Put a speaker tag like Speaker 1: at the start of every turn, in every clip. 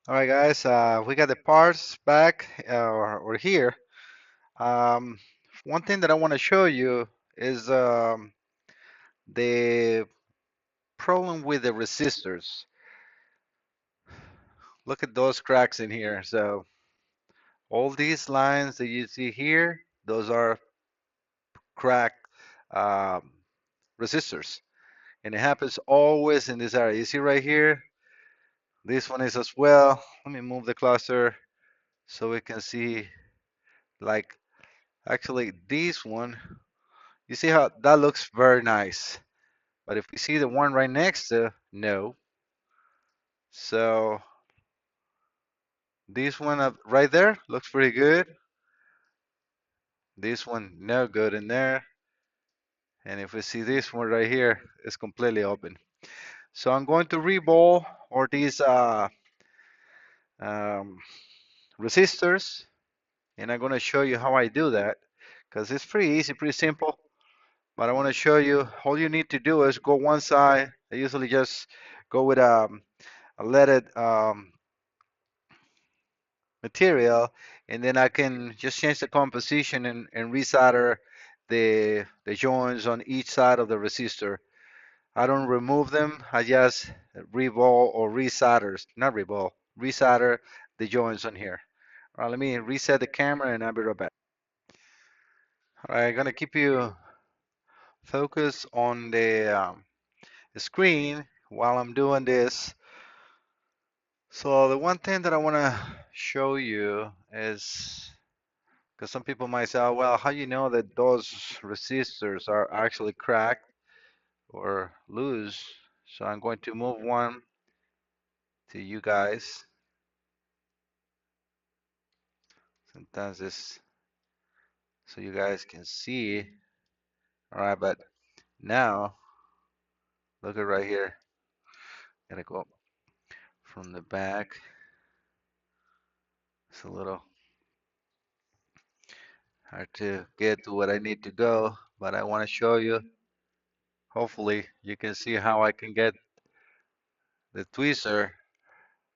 Speaker 1: All right, guys, we got the parts back or here. Um, One thing that I want to show you is the problem with the resistors. Look at those cracks in here. So all these lines that you see here, those are cracked um, resistors, and it happens always in this area. You see right here, this one is as well. Let me move the cluster so we can see like actually this one. You see how that looks very nice. But if we see the one right next to, no. So this one up right there looks pretty good. This one, no good in there. And if we see this one right here, it's completely open. So I'm going to reball or these um, resistors, and I'm going to show you how I do that because it's pretty easy, pretty simple. But I want to show you all you need to do is go one side. I usually just go with a leaded material, and then I can just change the composition and resolder the joints on each side of the resistor. I don't remove them. I just reball or resolders, not reball, resolder the joints on here. All right, let me reset the camera and I'll be right back. All right, I'm gonna keep you focused on the screen while I'm doing this. So the one thing that I want to show you is because some people might say, oh, well, how you know that those resistors are actually cracked or loose? So I'm going to move one to you guys. Sometimes this so you guys can see. All right, but now look at right here. Gotta go from the back. It's a little hard to get to what I need to go, but I want to show you. Hopefully, you can see how I can get the tweezer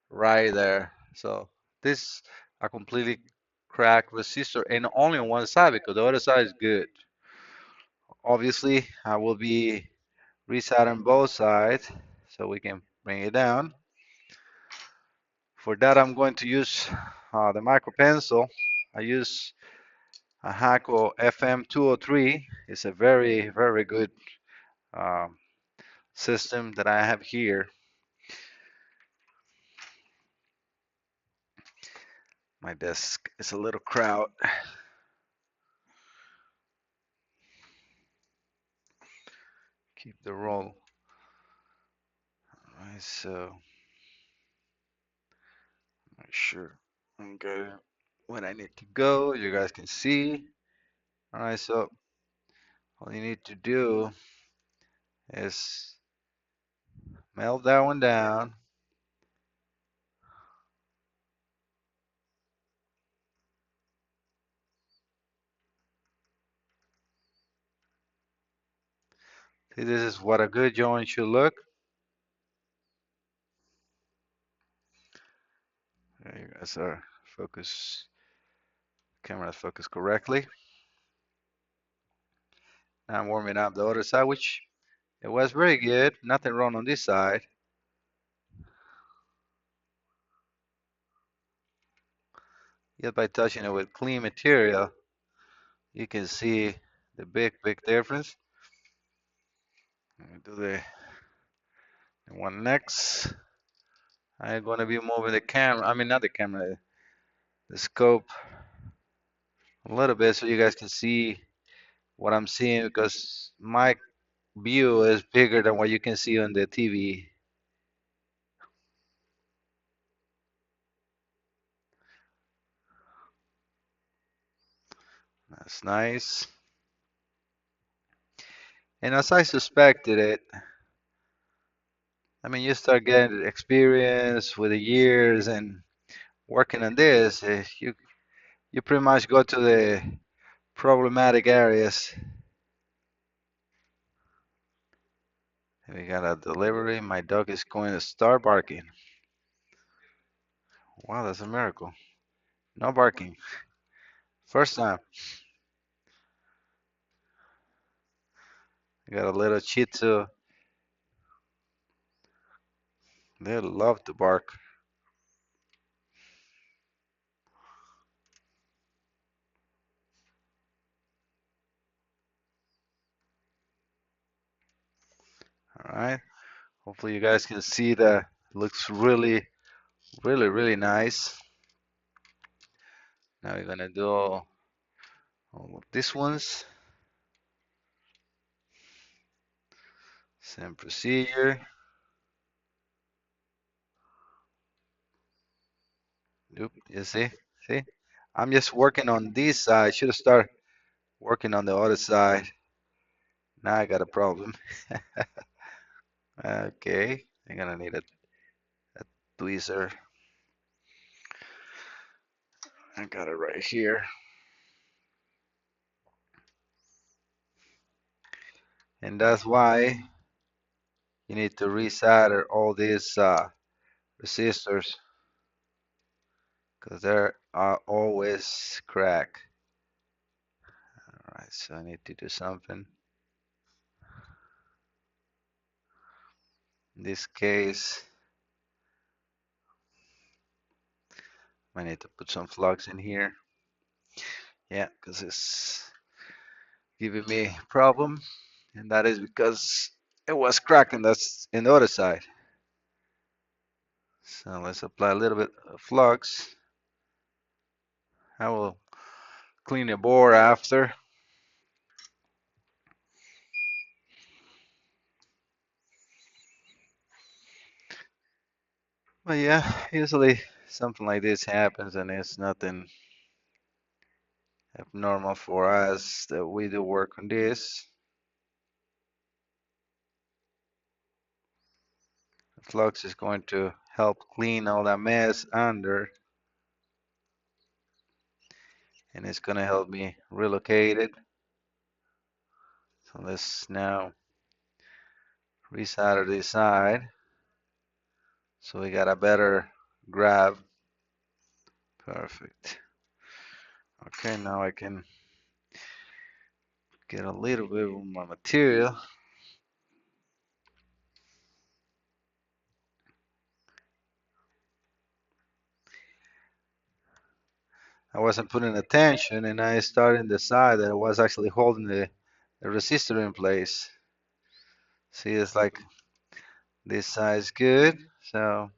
Speaker 1: right there. So this a completely cracked resistor and only on one side because the other side is good. Obviously, I will be resetting both sides so we can bring it down. For that, I'm going to use the micro pencil. I use a Haco FM203. It's a very, very good um, system that I have here. My desk is a little crowded. Keep the roll. All right, so make sure I'm good when I need to go. You guys can see. All right, so all you need to do is melt that one down. See, this is what a good joint should look. There you guys are focus. Camera focused correctly. Now I'm warming up the other side, which it was very good. Nothing wrong on this side. Just by touching it with clean material, you can see the big, big difference. Let me do the one next. I'm going to be moving the camera, I mean, not the camera, the scope a little bit so you guys can see what I'm seeing because my view is bigger than what you can see on the TV. That's nice. And as I suspected it, I mean, you start getting experience with the years and working on this, you pretty much go to the problematic areas. We got a delivery. My dog is going to start barking. Wow, that's a miracle. No barking. First time. I got a little Shih Tzu. They love to bark. All right. Hopefully you guys can see that. Looks really, really, really nice. Now we're gonna do all of these ones. Same procedure. Yep, you see? See? I'm just working on this side. Should have started working on the other side. Now I got a problem. Okay, I'm gonna need a tweezer. I got it right here. And that's why you need to resolder all these resistors because they are always cracked. All right, so I need to do something. In this case, I need to put some flux in here. Yeah, because it's giving me a problem, and that is because it was cracking. That's in the other side. So let's apply a little bit of flux. I will clean the board after. But yeah, usually something like this happens, and it's nothing abnormal for us that we do work on this. The flux is going to help clean all that mess under, and it's going to help me relocate it. So let's now resolder this side so we got a better grab. Perfect. Okay, now I can get a little bit more material. I wasn't putting attention, and I started the side that I was actually holding the resistor in place. See, it's like this side is good, so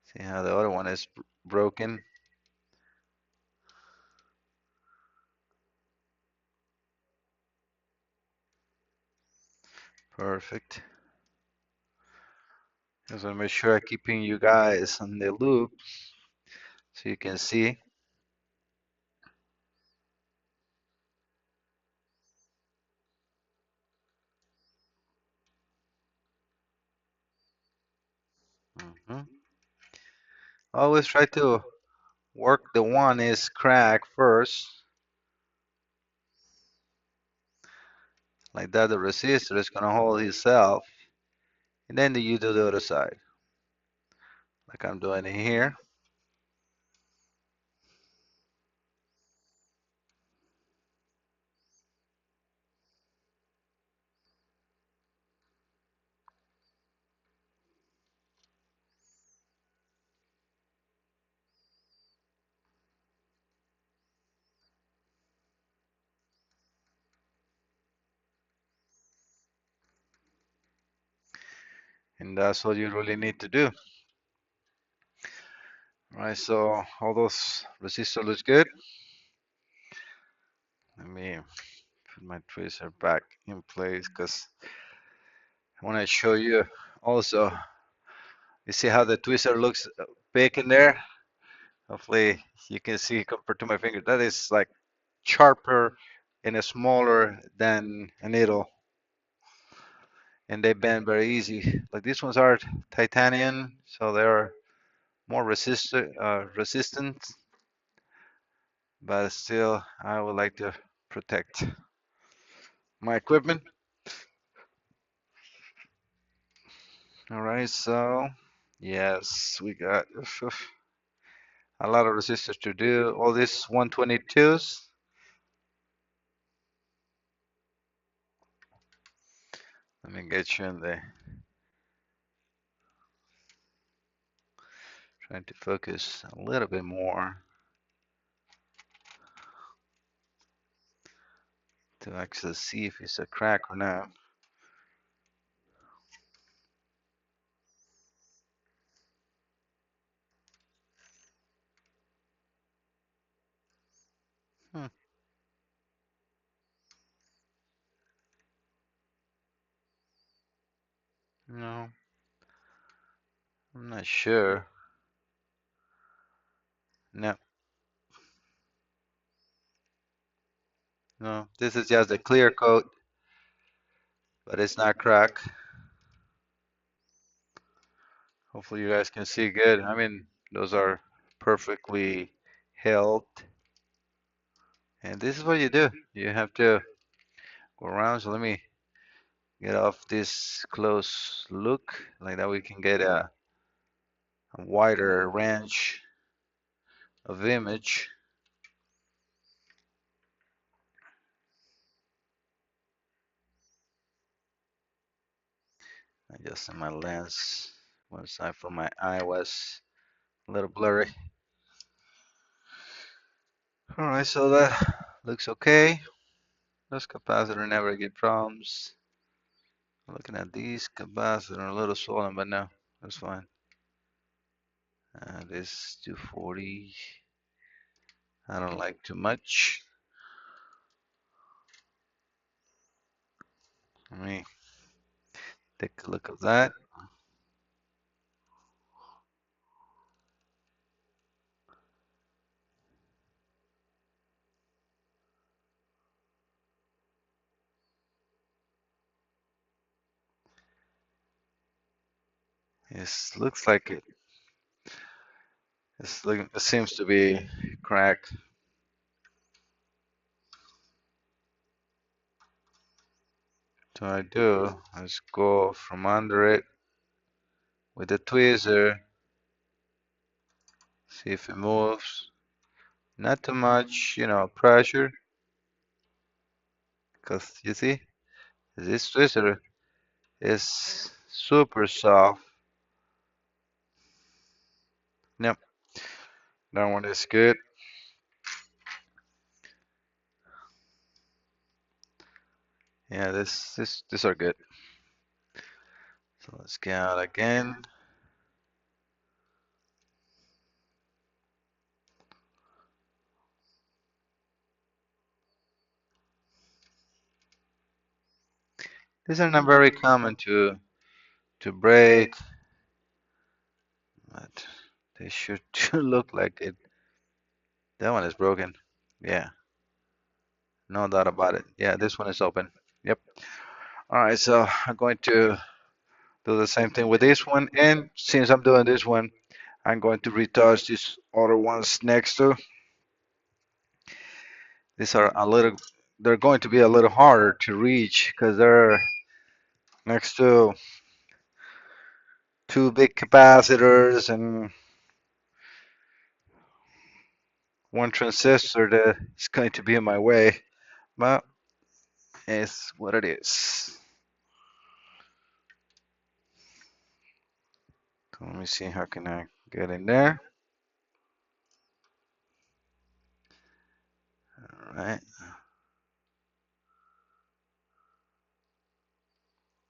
Speaker 1: see how the other one is broken. Perfect. Just want to make sure I'm keeping you guys on the loop so you can see. Mhm. Always try to work the one is cracked first. Like that, the resistor is going to hold itself. And then you do the other side, like I'm doing it here. And that's what you really need to do. All right, so all those resistors looks good. Let me put my tweezer back in place because I want to show you also. You see how the tweezer looks big in there? Hopefully you can see compared to my finger. That is like sharper and smaller than a needle, and they bend very easy. Like these ones are titanium, so they're more resistant, but still I would like to protect my equipment. All right, so yes, we got a lot of resistors to do. All these 122s. Let me get you in there. Trying to focus a little bit more to actually see if it's a crack or not. Hmm, no, I'm not sure. No, no, this is just a clear coat, but it's not crack. Hopefully you guys can see good. I mean, those are perfectly held. And this is what you do. You have to go around. So let me get off this close look. Like that we can get a wider range of image. Adjusting my lens. One side for my eye was a little blurry. Alright, so that looks okay. Those capacitor never give problems. Looking at these capacitor a little swollen, but no, that's fine. This 240, I don't like too much. Let me take a look at that. It looks like it seems to be cracked. So I do, let's go from under it with the tweezer, see if it moves. Not too much, pressure, because you see, this tweezer is super soft. Yep, that one is good. Yeah, these are good. So let's get out again. These are not very common to break, but they should look like it. That one is broken. Yeah, no doubt about it. Yeah, this one is open. Yep. All right, so I'm going to do the same thing with this one, and since I'm doing this one, I'm going to retouch these other ones next to. These are they're going to be a little harder to reach because they're next to two big capacitors and one transistor that is going to be in my way. But it's what it is. So let me see how can I get in there. All right.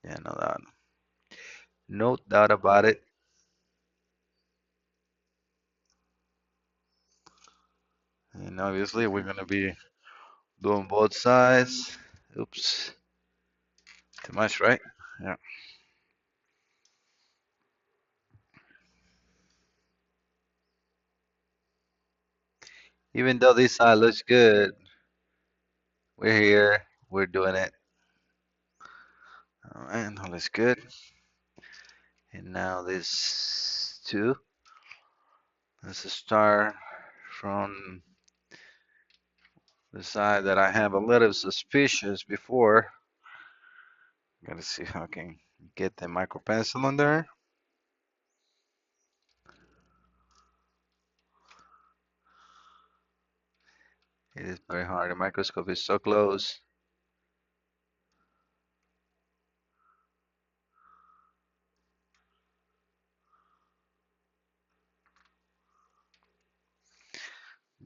Speaker 1: Yeah, no doubt about it. And obviously we're gonna be doing both sides. Oops, too much, right? Yeah. Even though this side looks good, we're here, we're doing it. All right, all looks good. And now this two. Let's start from the side that I have a little suspicious before. Gotta see how I can Get the micro pencil on there. It is very hard. The microscope is so close.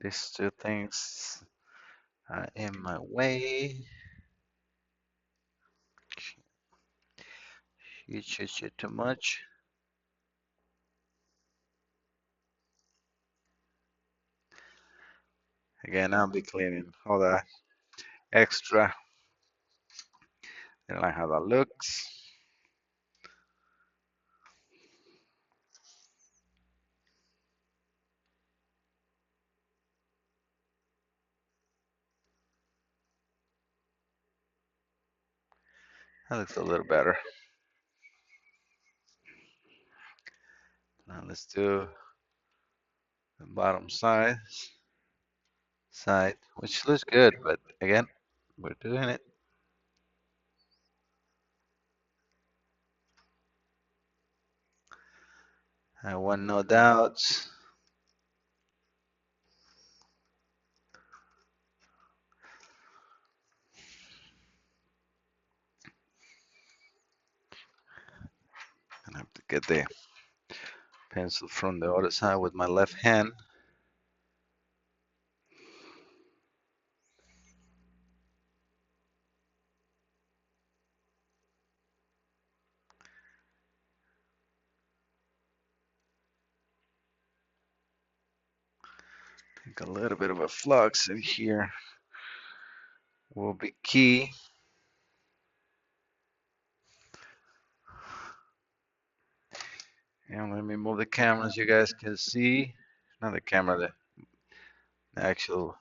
Speaker 1: These two things are in my way. Shit, too much. Again, I'll be cleaning all that extra. I don't like how that looks. That looks a little better. Now let's do the bottom side, which looks good, but again, we're doing it. I want no doubts. I have to get the pencil from the other side with my left hand. I think a little bit of a flux in here will be key. And let me move the camera so you guys can see. Not the camera, the actual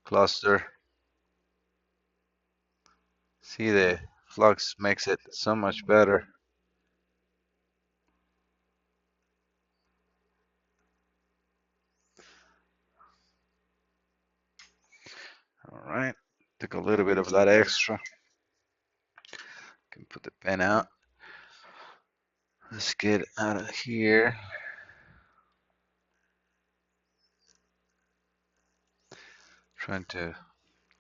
Speaker 1: cluster. See, the flux makes it so much better. All right, took a little bit of that extra. Can put the pen out. Let's get out of here. Trying to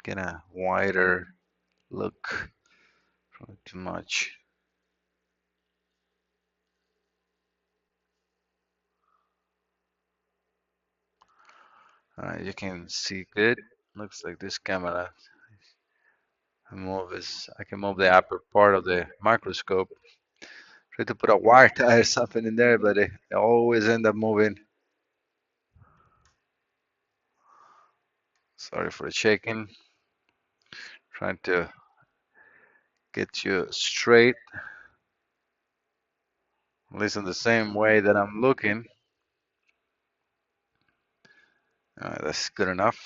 Speaker 1: get a wider look. Probably too much. All right, you can see good. Looks like this camera. I can move the upper part of the microscope. Try to put a wire tie or something in there, but it always end up moving. Sorry for the shaking. Trying to get you straight, at least in the same way that I'm looking. That's good enough.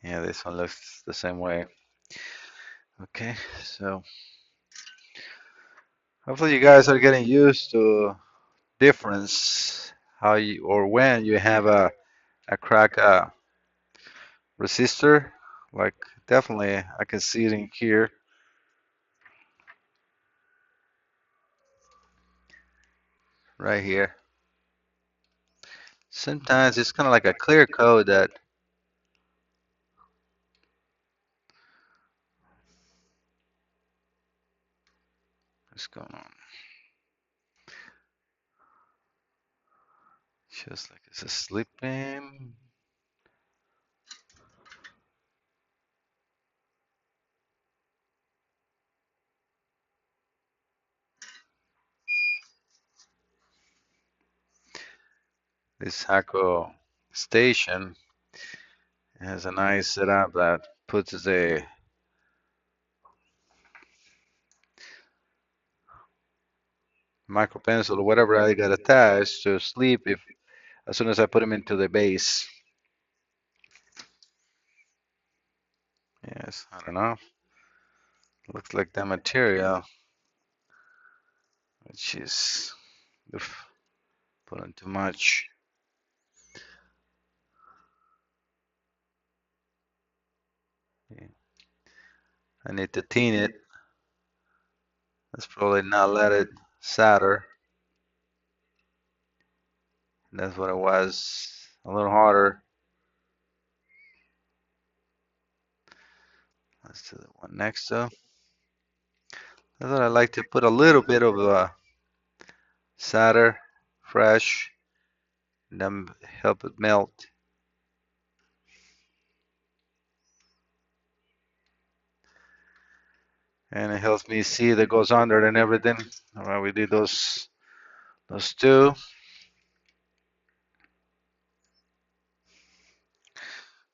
Speaker 1: Yeah, this one looks the same way. Okay, so hopefully you guys are getting used to difference how you or when you have a crack resistor. Like definitely, I can see it in here, right here. Sometimes it's kind of like a clear coat that is going on. Just like it's a sleeping. This Hako station has a nice setup that puts the micro pencil or whatever I got attached to sleep if as soon as I put them into the base. Yes, I don't know. Looks like the material, which is oof, putting too much. I need to thin it. Let's probably not let it solder. That's what it was. A little harder. Let's do the one next to. I thought I like to put a little bit of solder, fresh, and then help it melt. And it helps me see that goes under and everything. All right, we did those two.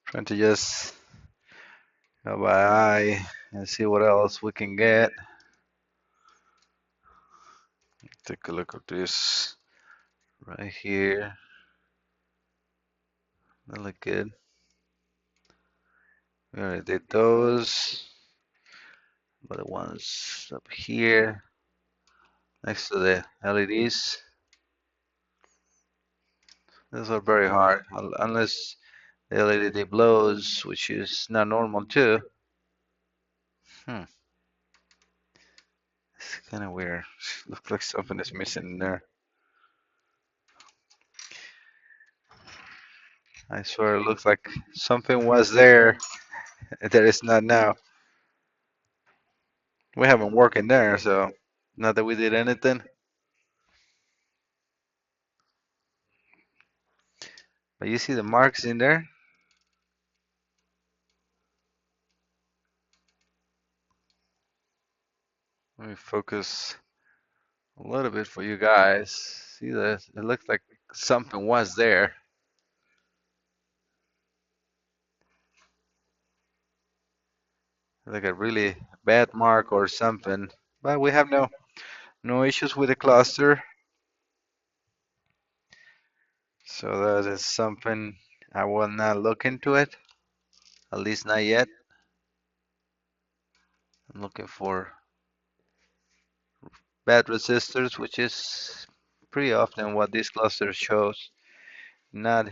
Speaker 1: Trying to just go by eye and see what else we can get. Take a look at this right here. They look good. We already did those. But the ones up here next to the LEDs, those are very hard unless the LED blows, which is not normal too. Hmm, it's kind of weird. Looks like something is missing in there. I swear it looks like something was there that is not now. We haven't worked in there, so not that we did anything. But you see the marks in there? Let me focus a little bit for you guys. See this? It looks like something was there. Like a really bad mark or something. But we have no issues with the cluster. So that is something I will not look into it. At least not yet. I'm looking for bad resistors, which is pretty often what this cluster shows. Not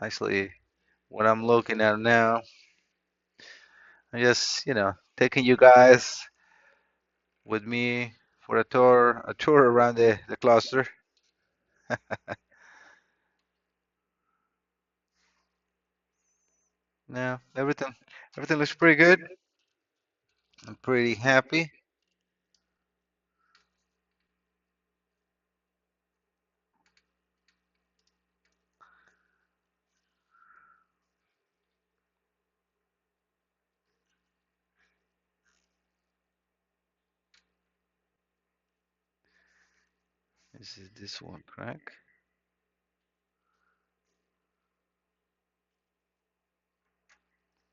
Speaker 1: actually what I'm looking at now. I'm just, taking you guys with me for a tour around the cluster. Now, everything looks pretty good. I'm pretty happy. This one crack?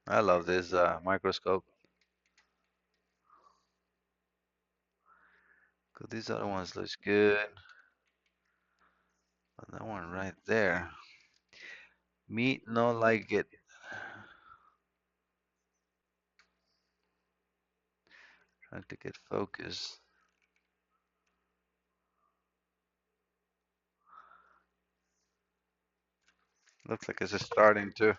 Speaker 1: I love this microscope. 'Cause these other ones looks good. But that one right there. Me not like it. Trying to get focus. Looks like it's starting to.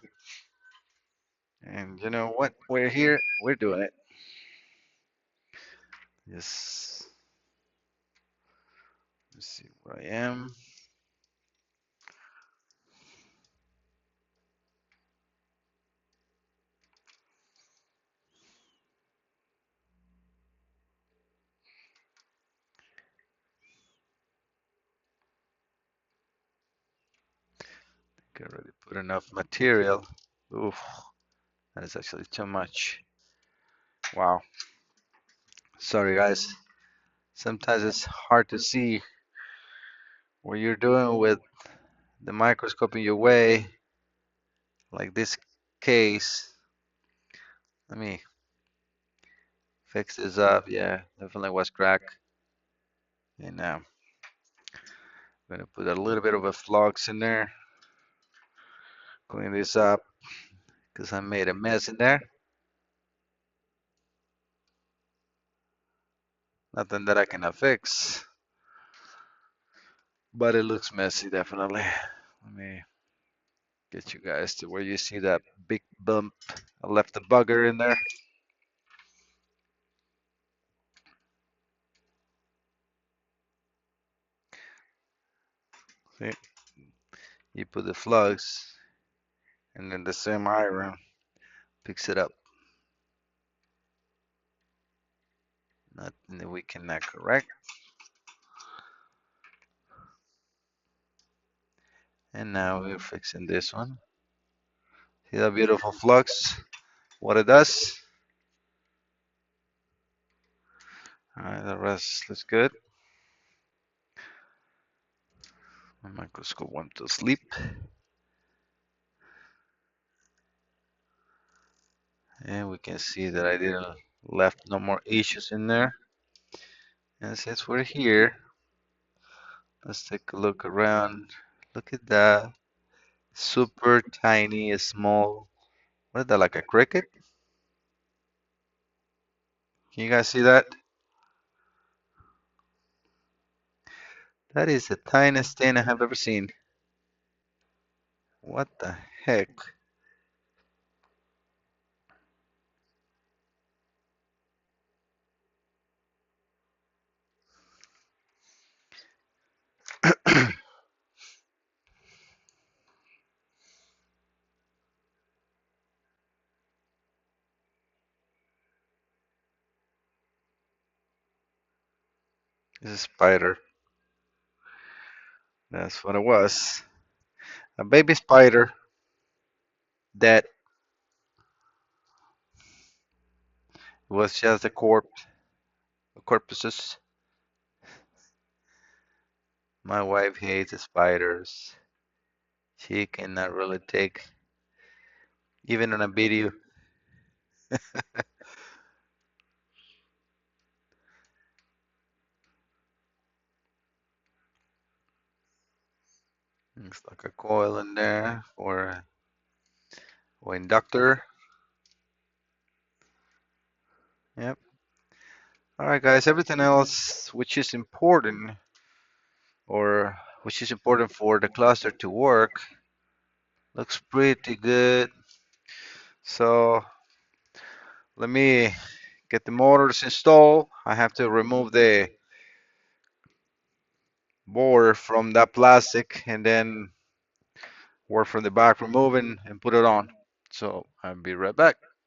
Speaker 1: And you know what? We're here. We're doing it. Yes. Let's see where I am. I already put enough material. Oof, that is actually too much. Wow. Sorry, guys. Sometimes it's hard to see what you're doing with the microscope in your way, like this case. Let me fix this up. Yeah, definitely was cracked. And now I'm gonna put a little bit of a flux in there, clean this up because I made a mess in there. Nothing that I cannot fix, but it looks messy definitely. Let me get you guys to where you see that big bump. I left the bugger in there. See, you put the flux, and then the same iron picks it up. Nothing that we cannot correct. And now we're fixing this one. See that beautiful flux? What it does? All right, the rest looks good. My microscope went to sleep. And we can see that I didn't left no more issues in there. And since we're here, let's take a look around. Look at that. Super tiny, small. What is that, like a cricket? Can you guys see that? That is the tiniest thing I have ever seen. What the heck? It's a spider. That's what it was. A baby spider that was just a corpses. My wife hates spiders. She cannot really take, even on a video. Looks like a coil in there or inductor. Yep. All right, guys. Everything else which is important for the cluster to work looks pretty good. So let me get the motors installed. I have to remove the board from that plastic and then work from the back, removing and put it on. So I'll be right back.